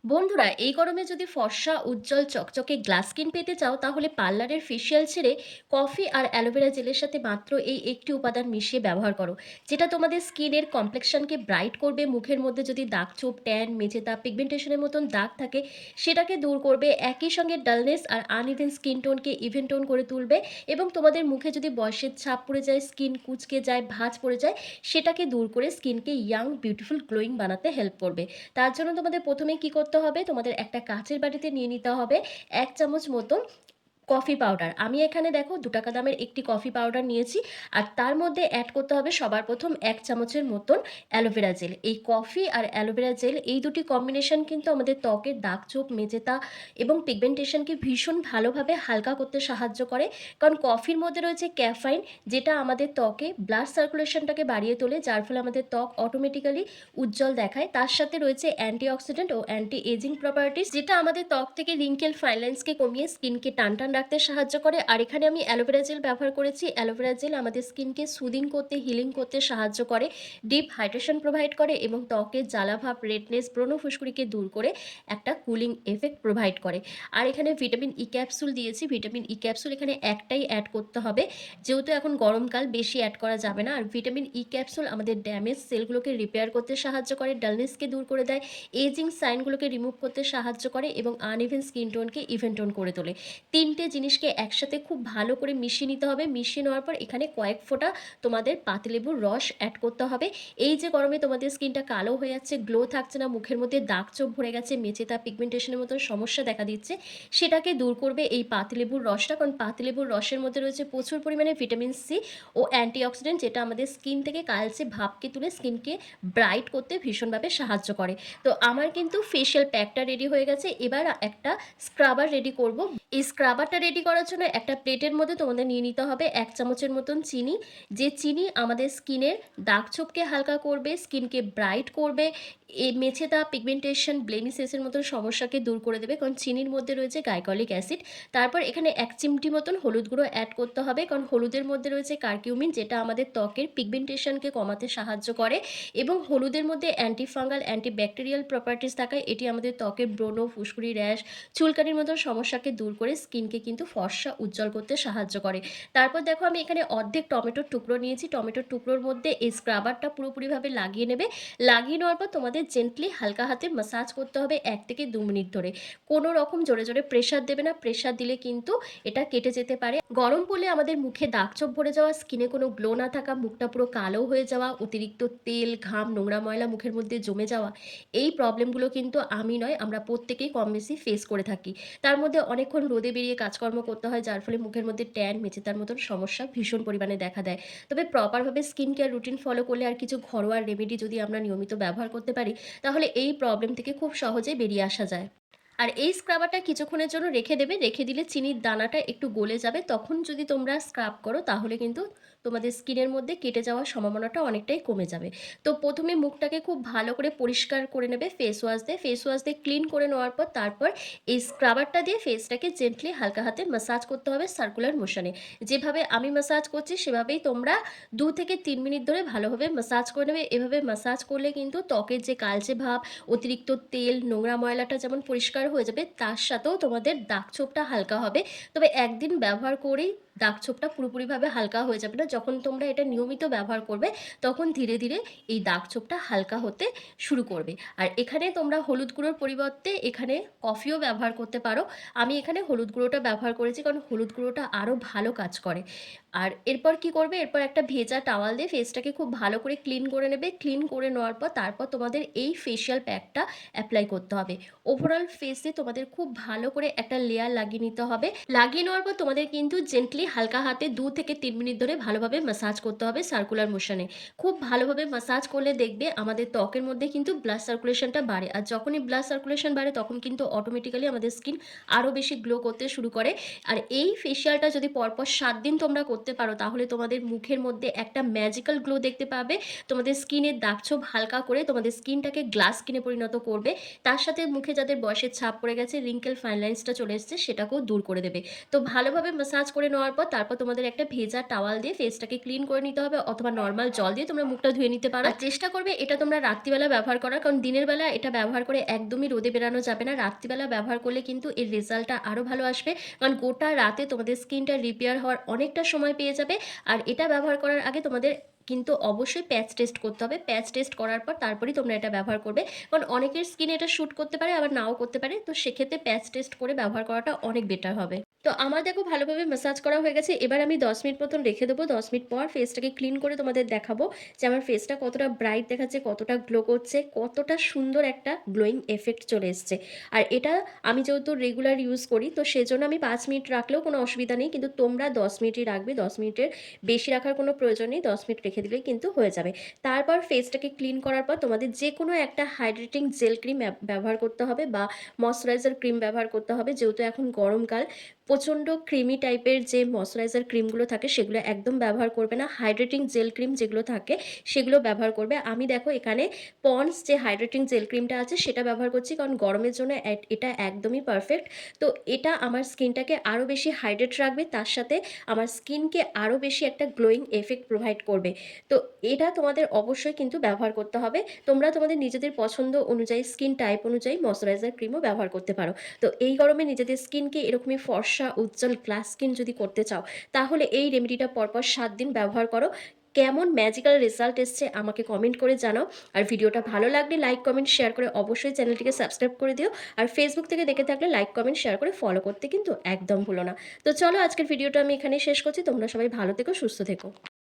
বন্ধুরা, এই গরমে যদি ফর্সা উজ্জ্বল চকচকে গ্লাস স্কিন পেতে চাও তাহলে পার্লারের ফেসিয়াল ছেড়ে কফি আর অ্যালোভেরা জেলের সাথে মাত্র এই একটি উপাদান মিশিয়ে ব্যবহার করো, যেটা তোমাদের স্কিনের কমপ্লেক্সনকে ব্রাইট করবে। মুখের মধ্যে যদি দাগ ছোপ, ট্যান, মেচে দাগ, পিগমেন্টেশনের মতন দাগ থাকে সেটাকে দূর করবে। একই সঙ্গে ডালনেস আর আনইভেন স্কিন টোনকে ইভেন টোন করে তুলবে। এবং তোমাদের মুখে যদি বয়সের ছাপ পড়ে যায়, স্কিন কুঁচকে যায়, ভাঁজ পড়ে যায়, সেটাকে দূর করে স্কিনকে ইয়াং, বিউটিফুল, গ্লোয়িং বানাতে হেল্প করবে। তার জন্য তোমাদের প্রথমে কি করতে হবে, তোমাদের একটা কাঁচের বাটিতে নিয়ে নিতে হবে ১ চামচ মতন কফি পাউডার। আমি এখানে দেখো ৳২ দামের একটি কফি পাউডার নিয়েছি। আর তার মধ্যে অ্যাড করতে হবে সবার প্রথম ১ চামচের মতন অ্যালোভেরা জেল। এই কফি আর অ্যালোভেরা জেল এই দুটি কম্বিনেশন কিন্তু আমাদের ত্বকের দাগ-ছোপ, মেজেতা এবং পিগমেন্টেশনকে ভীষণ ভালোভাবে হালকা করতে সাহায্য করে। কারণ কফির মধ্যে রয়েছে ক্যাফাইন, যেটা আমাদের ত্বকে ব্লাড সার্কুলেশনটাকে বাড়িয়ে তোলে, যার ফলে আমাদের ত্বক অটোমেটিক্যালি উজ্জ্বল দেখায়। তার সাথে রয়েছে অ্যান্টিঅক্সিডেন্ট ও অ্যান্টি এজিং প্রপার্টিস, যেটা আমাদের ত্বক থেকে রিঙ্কেল, ফাইন লাইন্সকে কমিয়ে স্কিনকে টানটান রাখতে সাহায্য করে। আর এখানে আমি অ্যালোভেরা জেল ব্যবহার করেছি। অ্যালোভেরা জেল আমাদের স্কিনকে সুদিং করতে, হিলিং করতে সাহায্য করে, ডিপ হাইড্রেশন প্রোভাইড করে এবং ত্বকের জ্বালাভাব, রেডনেস, ব্রণ, ফুসকুড়িকে দূর করে একটা কুলিং এফেক্ট প্রোভাইড করে। আর এখানে ভিটামিন ই ক্যাপসুল দিয়েছি। ভিটামিন ই ক্যাপসুল এখানে একটাই অ্যাড করতে হবে, যেহেতু এখন গরমকাল, বেশি অ্যাড করা যাবে না। আর ভিটামিন ই ক্যাপসুল আমাদের ড্যামেজ সেলগুলোকে রিপেয়ার করতে সাহায্য করে, ডালনেসকে দূর করে দেয়, এজিং সাইনগুলোকে রিমুভ করতে সাহায্য করে এবং আনইভেন স্কিন টোনকে ইভেন টোন করে তোলে। ৩টে জিনিসকে একসাথে খুব ভালো করে মিশিয়ে নিতে হবে। মিশিয়ে নেওয়ার পর এখানে কয়েক ফোঁটা তোমাদের পাতিলেবুর রস অ্যাড করতে হবে। এই যে গরমে তোমাদের স্কিনটা কালো হয়ে যাচ্ছে, গ্লো থাকছে না, মুখের মধ্যে দাগ ছোপ ভরে গেছে, মেচেতা, পিগমেন্টেশনের মতো সমস্যা দেখা দিচ্ছে, সেটাকে দূর করবে এই পাতিলেবুর রসটা। কারণ পাতিলেবুর রসের মধ্যে রয়েছে প্রচুর পরিমাণে ভিটামিন সি ও অ্যান্টিঅক্সিডেন্ট, যেটা আমাদের স্কিন থেকে কালচে ভাবকে তুলে স্কিনকে ব্রাইট করতে ভীষণভাবে সাহায্য করে। তো আমার কিন্তু ফেশিয়াল প্যাকটা রেডি হয়ে গেছে। এবার একটা স্ক্রাবার রেডি করব। এই স্ক্রাবারটা রেডি করার জন্য একটা প্লেটের মধ্যে তোমাদের নিয়ে নিতে হবে ১ চামচের মতন চিনি। যে চিনি আমাদের স্কিনের দাগ ছোপকে হালকা করবে, স্কিনকে ব্রাইট করবে, মেছে দাগ, পিগমেন্টেশন, ব্লেমিশেসের মতন সমস্যাকে দূর করে দেবে, কারণ চিনির মধ্যে রয়েছে গ্লাইকলিক অ্যাসিড। তারপর এখানে ১ চিমটি মতন হলুদ গুঁড়ো অ্যাড করতে হবে, কারণ হলুদের মধ্যে রয়েছে কারকিউমিন, যেটা আমাদের ত্বকের পিগমেন্টেশনকে কমাতে সাহায্য করে এবং হলুদের মধ্যে anti fungal, anti bacterial properties থাকায় এটি আমাদের ত্বকের ব্রণ, ফুসকুড়ি, র্যাশ, চুলকানির মতন সমস্যাকে দূর করে স্কিনকে কিন্তু ফর্সা, উজ্জ্বল করতে সাহায্য করে। তারপর দেখো আমি এখানে অর্ধেক টমেটোর টুকরো নিয়েছি। টমেটোর টুকরোর মধ্যে এই স্ক্রাবারটা পুরোপুরিভাবে লাগিয়ে নেবে। লাগিয়ে নেওয়ার পর তোমাদের জেন্টলি হালকা হাতে ম্যাসাজ করতে হবে ১ থেকে ২ মিনিট ধরে। কোনো রকম জোরে জোরে প্রেশার দেবে না। প্রেশার দিলে কিন্তু এটা কেটে যেতে পারে। গরম পড়লে আমাদের মুখে দাগ-ছোপ ভরে যাওয়া, স্কিনে কোনো গ্লো না থাকা, মুখটা পুরো কালো হয়ে যাওয়া, অতিরিক্ত তেল, ঘাম, নোংরা ময়লা মুখের মধ্যে জমে যাওয়া, এই প্রবলেমগুলো কিন্তু আমি নয়, আমরা প্রত্যেকেই কম বেশি ফেস করে থাকি। তার মধ্যে অনেকক্ষণ রোদে বেরিয়ে কাজকর্ম করতে হয়, যার ফলে মুখের মধ্যে ট্যান, মেচেদার মতন সমস্যা ভীষণ পরিমাণে দেখা দেয়। তবে প্রপারভাবে স্কিন কেয়ার রুটিন ফলো করলে আর কিছু ঘরোয়া রেমেডি যদি আমরা নিয়মিত ব্যবহার করতে পারি, তাহলে এই প্রবলেম থেকে খুব সহজেই বেরিয়ে আসা যায়। আর এই স্ক্রাবারটা কিছুক্ষণের জন্য রেখে দেবে। রেখে দিলে চিনির দানাটা একটু গলে যাবে। তখন যদি তোমরা স্ক্রাব করো তাহলে কিন্তু তোমাদের স্কিনের মধ্যে কেটে যাওয়ার সম্ভাবনাটা অনেকটাই কমে যাবে। তো প্রথমে মুখটাকে খুব ভালো করে পরিষ্কার করে নেবে ফেস ওয়াশ দিয়ে। ফেস ওয়াশ দিয়ে ক্লিন করে নেওয়ার পর তারপর এই স্ক্রাবারটা দিয়ে ফেসটাকে জেন্টলি হালকা হাতে ম্যাসাজ করতে হবে সার্কুলার মোশনে। যেভাবে আমি ম্যাসাজ করছি সেভাবেই তোমরা ২ থেকে ৩ মিনিট ধরে ভালোভাবে ম্যাসাজ করে নেবে। এভাবে ম্যাসাজ করলে কিন্তু ত্বকের যে কালচে ভাব, অতিরিক্ত তেল, নোংরা ময়লাটা যেমন পরিষ্কার হয়ে যাবে, তার সাথেও তোমাদের দাগ-ছোপটা হালকা হবে। তবে একদিন ব্যবহার করেই দাগ-ছোপটা পুরোপুরিভাবে হালকা হয়ে যাবে না। যখন তোমরা এটা নিয়মিত ব্যবহার করবে, তখন ধীরে ধীরে এই দাগ-ছোপটা হালকা হতে শুরু করবে। আর এখানে তোমরা হলুদ গুঁড়োর পরিবর্তে এখানে কফিও ব্যবহার করতে পারো। আমি এখানে হলুদ গুঁড়োটা ব্যবহার করেছি, কারণ হলুদ গুঁড়োটা আরও ভালো কাজ করে। আর এরপর কি করবে? এরপর একটা ভেজা টাওয়াল দিয়ে ফেসটাকে খুব ভালো করে ক্লিন করে নেবে। ক্লিন করে নেওয়ার পর তারপর তোমাদের এই ফেশিয়াল প্যাকটা অ্যাপ্লাই করতে হবে। ওভারঅল ফেসে তোমাদের খুব ভালো করে একটা লেয়ার লাগিয়ে নিতে হবে। লাগিয়ে নেওয়ার পর তোমাদের কিন্তু জেন্টলি হালকা হাতে ২ থেকে ৩ মিনিট ধরে ভালোভাবে ম্যাসাজ করতে হবে সার্কুলার মোশনে। খুব ভালোভাবে ম্যাসাজ করলে দেখবে আমাদের ত্বকের মধ্যে কিন্তু ব্লাড সার্কুলেশনটা বাড়ে। আর যখনই ব্লাড সার্কুলেশন বাড়ে তখন কিন্তু অটোমেটিক্যালি আমাদের স্কিন আরও বেশি গ্লো করতে শুরু করে। আর এই ফেশিয়ালটা যদি পরপর ৭ দিন তোমরা করতে পারো, তাহলে তোমাদের মুখের মধ্যে একটা ম্যাজিক্যাল গ্লো দেখতে পাবে। তোমাদের স্কিনের দাগ-ছোপ হালকা করে তোমাদের স্কিনটাকে গ্লাস স্কিনে পরিণত করবে। তার সাথে মুখে যাদের বয়সের ছাপ পড়ে গেছে, রিঙ্কেল, ফাইন লাইন্সটা চলে এসেছে, সেটাকেও দূর করে দেবে। তো ভালোভাবে ম্যাসাজ করে নেওয়ার নেওয়ার পর তারপর তোমাদের একটা ভেজা টাওয়াল দিয়ে ফেসটাকে ক্লিন করে নিতে হবে, অথবা নর্মাল জল দিয়ে তোমরা মুখটা ধুয়ে নিতে পারো। আর চেষ্টা করবে এটা তোমরা রাত্রিবেলা ব্যবহার করার, কারণ দিনের বেলা এটা ব্যবহার করে একদমই রোদে বেরানো যাবে না। রাত্রিবেলা ব্যবহার করলে কিন্তু এর রেজাল্টটা আরও ভালো আসবে, কারণ গোটা রাতে তোমাদের স্কিনটা রিপেয়ার হওয়ার অনেকটা সময় পেয়ে যাবে। আর এটা ব্যবহার করার আগে তোমাদের কিন্তু অবশ্যই প্যাচ টেস্ট করতে হবে। প্যাচ টেস্ট করার পর তারপরেই তোমরা এটা ব্যবহার করবে, কারণ অনেকের স্কিনে এটা শ্যুট করতে পারে আবার নাও করতে পারে। তো সেক্ষেত্রে প্যাচ টেস্ট করে ব্যবহার করাটা অনেক বেটার হবে। তো আমার দেখো ভালোভাবে ম্যাসাজ করা হয়ে গেছে। এবার আমি 10 মিনিট মতন রেখে দেবো। 10 মিনিট পর ফেসটাকে ক্লিন করে তোমাদের দেখাবো যে আমার ফেসটা কতটা ব্রাইট দেখাচ্ছে, কতটা গ্লো করছে, কতটা সুন্দর একটা গ্লোয়িং এফেক্ট চলে এসছে। আর এটা আমি যেহেতু রেগুলার ইউজ করি, তো সেজন্য আমি 5 মিনিট রাখলেও কোনো অসুবিধা নেই, কিন্তু তোমরা 10 মিনিটই রাখবে। 10 মিনিটের বেশি রাখার কোনো প্রয়োজন নেই, 10 মিনিট রেখে দিলেই কিন্তু হয়ে যাবে। তারপর ফেসটাকে ক্লিন করার পর তোমাদের যে কোনো একটা হাইড্রেটিং জেল ক্রিম ব্যবহার করতে হবে, বা ময়শ্চারাইজার ক্রিম ব্যবহার করতে হবে। যেহেতু এখন গরমকাল, প্রচণ্ড ক্রিমি টাইপের যে ময়শ্চারাইজার ক্রিমগুলো থাকে সেগুলো একদম ব্যবহার করবে না। হাইড্রেটিং জেল ক্রিম যেগুলো থাকে সেগুলো ব্যবহার করবে। আমি দেখো এখানে পন্ডস যে হাইড্রেটিং জেল ক্রিমটা আছে সেটা ব্যবহার করছি, কারণ গরমের জন্য এটা একদমই পারফেক্ট। তো এটা আমার স্কিনটাকে আরও বেশি হাইড্রেট রাখবে, তার সাথে আমার স্কিনকে আরও বেশি একটা গ্লোয়িং এফেক্ট প্রোভাইড করবে। তো এটা তোমাদের অবশ্যই কিন্তু ব্যবহার করতে হবে। তোমরা তোমাদের নিজেদের পছন্দ অনুযায়ী, স্কিন টাইপ অনুযায়ী ময়শ্চারাইজার ক্রিমও ব্যবহার করতে পারো। তো এই গরমে নিজেদের স্কিনকে এরকমই ফর্সা, উজ্জ্বল, গ্লাস স্কিন যদি করতে চাও, তাহলে এই রেমেডিটা পরপর 7 দিন ব্যবহার করো। কেমন ম্যাজিক্যাল রেজাল্ট এসছে আমাকে কমেন্ট করে জানাও। আর ভিডিওটা ভালো লাগলে লাইক, কমেন্ট, শেয়ার করে অবশ্যই চ্যানেলটিকে সাবস্ক্রাইব করে দিও। আর ফেসবুক থেকে দেখে থাকলে লাইক, কমেন্ট, শেয়ার করে ফলো করতে কিন্তু একদম ভুলো না। তো চলো আজকের ভিডিওটা আমি এখানেই শেষ করছি। তোমরা সবাই ভালো থেকো, সুস্থ থেকো।